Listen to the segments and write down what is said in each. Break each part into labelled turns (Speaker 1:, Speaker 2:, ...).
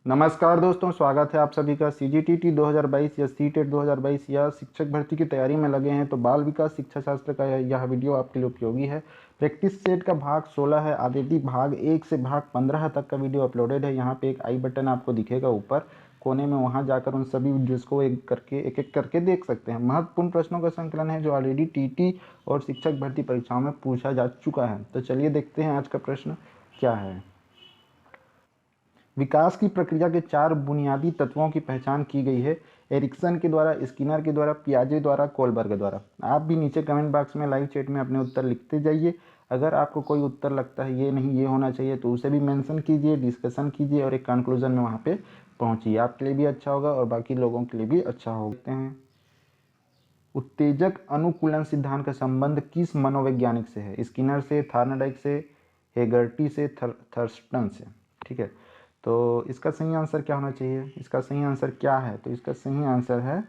Speaker 1: नमस्कार दोस्तों, स्वागत है आप सभी का। सीजीटीटी 2022 या सीटेट 2022 या शिक्षक भर्ती की तैयारी में लगे हैं तो बाल विकास शिक्षा शास्त्र का यह वीडियो आपके लिए उपयोगी है। प्रैक्टिस सेट का भाग 16 है, आदिति भाग 1 से भाग 15 तक का वीडियो अपलोडेड है। यहाँ पे एक आई बटन आपको दिखेगा ऊपर कोने में, वहाँ जाकर उन सभी वीडियोज़ को एक एक करके देख सकते हैं। महत्वपूर्ण प्रश्नों का संकलन है जो ऑलरेडी टीटी और शिक्षक भर्ती परीक्षाओं में पूछा जा चुका है। तो चलिए देखते हैं आज का प्रश्न क्या है। विकास की प्रक्रिया के 4 बुनियादी तत्वों की पहचान की गई है, एरिक्सन के द्वारा, स्किनर के द्वारा, पियाजे द्वारा, कोलबर्ग द्वारा। आप भी नीचे कमेंट बॉक्स में लाइव चैट में अपने उत्तर लिखते जाइए। अगर आपको कोई उत्तर लगता है ये नहीं ये होना चाहिए तो उसे भी मेंशन कीजिए, डिस्कशन कीजिए और एक कंक्लूजन में वहाँ पे पहुँचिए। आपके लिए भी अच्छा होगा और बाकी लोगों के लिए भी अच्छा होगा। देखते हैं, उत्तेजक अनुकूलन सिद्धांत का संबंध किस मनोवैज्ञानिक से है? स्किनर से, थार्नडाइक से, हेगर्टी से, थर्स्टन से। ठीक है, तो इसका सही आंसर क्या होना चाहिए? इसका सही आंसर क्या है? तो इसका सही आंसर है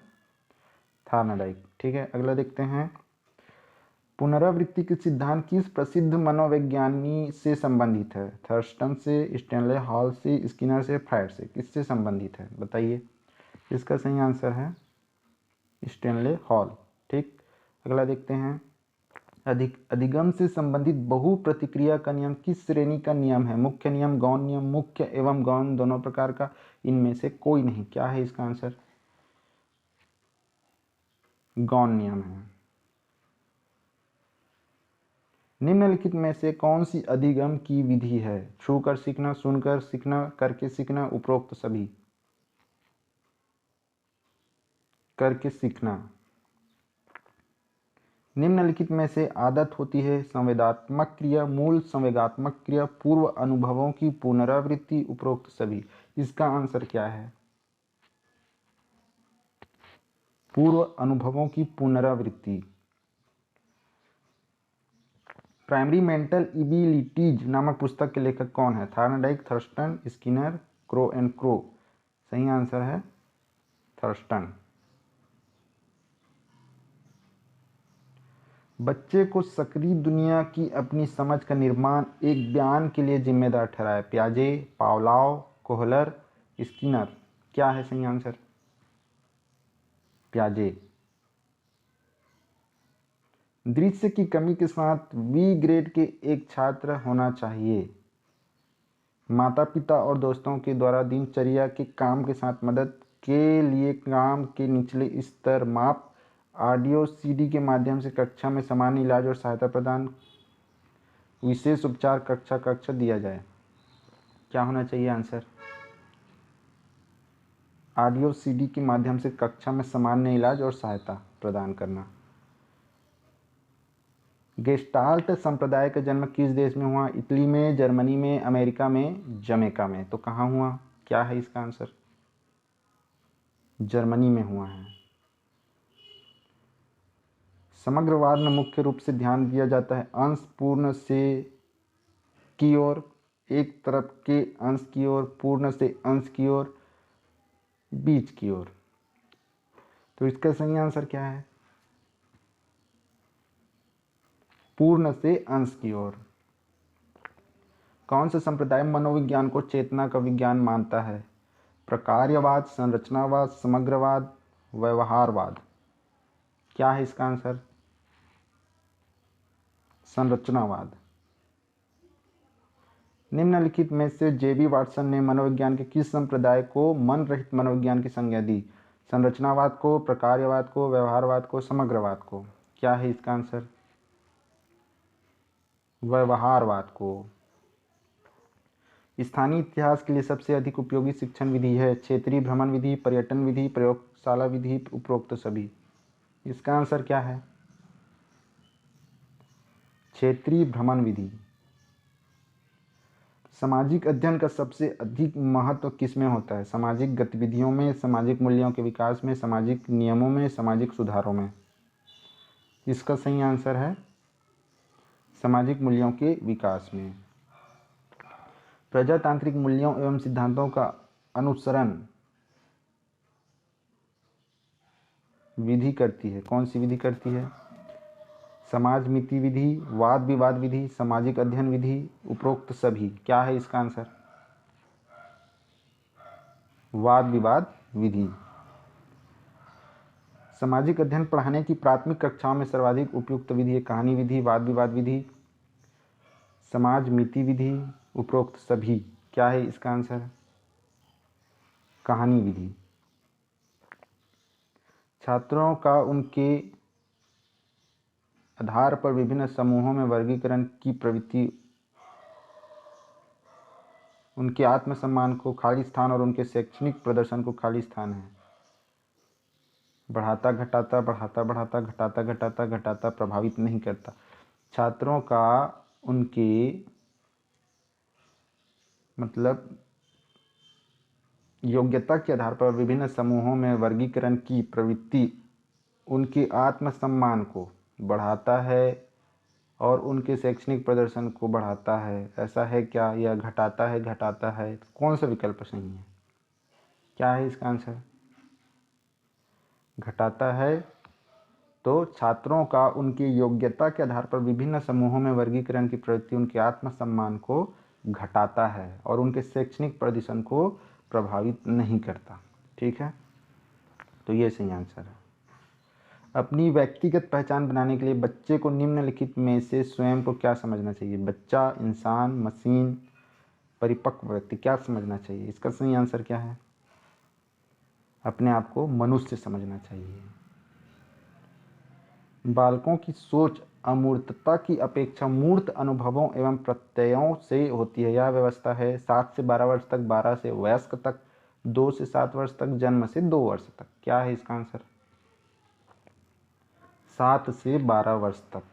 Speaker 1: थार्नडाइक। ठीक है, अगला देखते हैं, पुनरावृत्ति के सिद्धांत किस प्रसिद्ध मनोवैज्ञानी से संबंधित है? थर्स्टन से, स्टैनले हॉल से, स्किनर से, फ्रायड से। किससे संबंधित है बताइए? इसका सही आंसर है स्टैनले हॉल। ठीक, अगला देखते हैं, अधिगम से संबंधित बहु प्रतिक्रिया का नियम किस श्रेणी का नियम है? मुख्य नियम, गौण नियम, मुख्य एवं गौण दोनों प्रकार का, इनमें से कोई नहीं। क्या है इसका आंसर? गौण नियम है। निम्नलिखित में से कौन सी अधिगम की विधि है? छूकर सीखना, सुनकर सीखना, करके सीखना, उपरोक्त सभी। करके सीखना। निम्नलिखित में से आदत होती है संवेदात्मक क्रिया, मूल संवेगात्मक क्रिया, पूर्व अनुभवों की पुनरावृत्ति, उपरोक्त सभी। इसका आंसर क्या है? पूर्व अनुभवों की पुनरावृत्ति। प्राइमरी मेंटल एबिलिटीज नामक पुस्तक के लेखक कौन है? Thorndike, Thurston, Skinner, crow and crow. सही आंसर है थर्स्टन। बच्चे को सक्रिय दुनिया की अपनी समझ का निर्माण एक बयान के लिए जिम्मेदार ठहराए? पियाजे, पावलोव, कोहलर, स्किनर। क्या है सही आंसर? पियाजे। दृश्य की कमी के साथ बी ग्रेड के एक छात्र होना चाहिए? माता पिता और दोस्तों के द्वारा दिनचर्या के काम के साथ मदद के लिए काम के निचले स्तर माप, ऑडियो सीडी के माध्यम से कक्षा में सामान्य इलाज और सहायता प्रदान, विशेष उपचार कक्षा कक्षा दिया जाए। क्या होना चाहिए आंसर? ऑडियो सीडी के माध्यम से कक्षा में सामान्य इलाज और सहायता प्रदान करना। गेस्टाल्ट संप्रदाय का जन्म किस देश में हुआ? इटली में, जर्मनी में, अमेरिका में, जमैका में। तो कहाँ हुआ? क्या है इसका आंसर? जर्मनी में हुआ है। समग्रवाद में मुख्य रूप से ध्यान दिया जाता है अंश पूर्ण से की ओर, एक तरफ के अंश की ओर, पूर्ण से अंश की ओर, बीच की ओर। तो इसका सही आंसर क्या है? पूर्ण से अंश की ओर। कौन सा संप्रदाय मनोविज्ञान को चेतना का विज्ञान मानता है? प्रकार्यवाद, संरचनावाद, समग्रवाद, व्यवहारवाद। क्या है इसका आंसर? संरचनावाद। निम्नलिखित में से जेबी वाटसन ने मनोविज्ञान के किस संप्रदाय को मन रहित मनोविज्ञान की संज्ञा दी? संरचनावाद को, प्रकार्यवाद को, व्यवहारवाद को, समग्रवाद को। क्या है इसका आंसर? व्यवहारवाद को। स्थानीय इतिहास के लिए सबसे अधिक उपयोगी शिक्षण विधि है? क्षेत्रीय भ्रमण विधि, पर्यटन विधि, प्रयोगशाला विधि, उपरोक्त सभी। इसका आंसर क्या है? क्षेत्रीय भ्रमण विधि। सामाजिक अध्ययन का सबसे अधिक महत्व किसमें होता है? सामाजिक गतिविधियों में, सामाजिक मूल्यों के विकास में, सामाजिक नियमों में, सामाजिक सुधारों में। इसका सही आंसर है सामाजिक मूल्यों के विकास में। प्रजातांत्रिक मूल्यों एवं सिद्धांतों का अनुसरण विधि करती है? कौन सी विधि करती है? समाज मिति विधि, वाद विवाद विधि, सामाजिक अध्ययन विधि, उपरोक्त सभी। क्या है इसका आंसर? वाद विवाद विधि। सामाजिक अध्ययन पढ़ाने की प्राथमिक कक्षाओं में सर्वाधिक उपयुक्त विधि है कहानी विधि, वाद विवाद विधि, समाज मिति विधि, उपरोक्त सभी। क्या है इसका आंसर? कहानी विधि। छात्रों का उनके आधार पर विभिन्न समूहों में वर्गीकरण की प्रवृत्ति उनके आत्मसम्मान को खाली स्थान और उनके शैक्षणिक प्रदर्शन को खाली स्थान है। बढ़ाता घटाता बढ़ाता बढ़ाता घटाता घटाता घटाता प्रभावित नहीं करता। छात्रों का उनके मतलब योग्यता के आधार पर विभिन्न समूहों में वर्गीकरण की प्रवृत्ति उनके आत्मसम्मान को बढ़ाता है और उनके शैक्षणिक प्रदर्शन को बढ़ाता है। ऐसा है क्या? यह घटाता है, घटाता है। कौन सा विकल्प सही है? क्या है इसका आंसर? घटाता है। तो छात्रों का उनकी योग्यता के आधार पर विभिन्न समूहों में वर्गीकरण की प्रवृत्ति उनके आत्मसम्मान को घटाता है और उनके शैक्षणिक प्रदर्शन को प्रभावित नहीं करता। ठीक है, तो ये सही आंसर है। अपनी व्यक्तिगत पहचान बनाने के लिए बच्चे को निम्नलिखित में से स्वयं को क्या समझना चाहिए? बच्चा, इंसान, मशीन, परिपक्व व्यक्ति। क्या समझना चाहिए? इसका सही आंसर क्या है? अपने आप को मनुष्य समझना चाहिए। बालकों की सोच अमूर्तता की अपेक्षा मूर्त अनुभवों एवं प्रत्ययों से होती है। यह व्यवस्था है 7 से 12 वर्ष तक, 12 से वयस्क तक, 2 से 7 वर्ष तक, जन्म से 2 वर्ष तक। क्या है इसका आंसर? 7 से 12 वर्ष तक।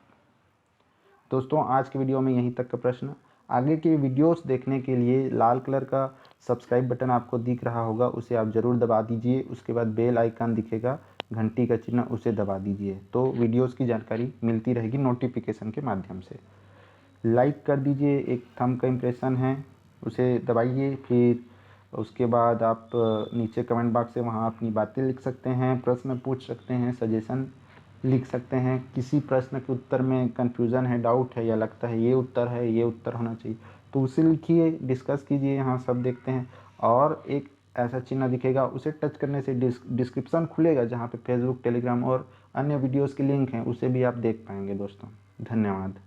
Speaker 1: दोस्तों, आज की वीडियो में यहीं तक का प्रश्न। आगे के वीडियोस देखने के लिए लाल कलर का सब्सक्राइब बटन आपको दिख रहा होगा, उसे आप ज़रूर दबा दीजिए। उसके बाद बेल आइकन दिखेगा, घंटी का चिन्ह, उसे दबा दीजिए। तो वीडियोस की जानकारी मिलती रहेगी नोटिफिकेशन के माध्यम से। लाइक कर दीजिए, एक थंब का इम्प्रेशन है उसे दबाइए। फिर उसके बाद आप नीचे कमेंट बॉक्स से वहाँ अपनी बातें लिख सकते हैं, प्रश्न पूछ सकते हैं, सजेशन लिख सकते हैं। किसी प्रश्न के उत्तर में कन्फ्यूज़न है, डाउट है, या लगता है ये उत्तर है, ये उत्तर होना चाहिए, तो उसे लिखिए, डिस्कस कीजिए। यहाँ सब देखते हैं। और एक ऐसा चिन्ह दिखेगा, उसे टच करने से डिस्क्रिप्शन खुलेगा जहाँ पे फेसबुक, टेलीग्राम और अन्य वीडियोस के लिंक हैं, उसे भी आप देख पाएंगे। दोस्तों, धन्यवाद।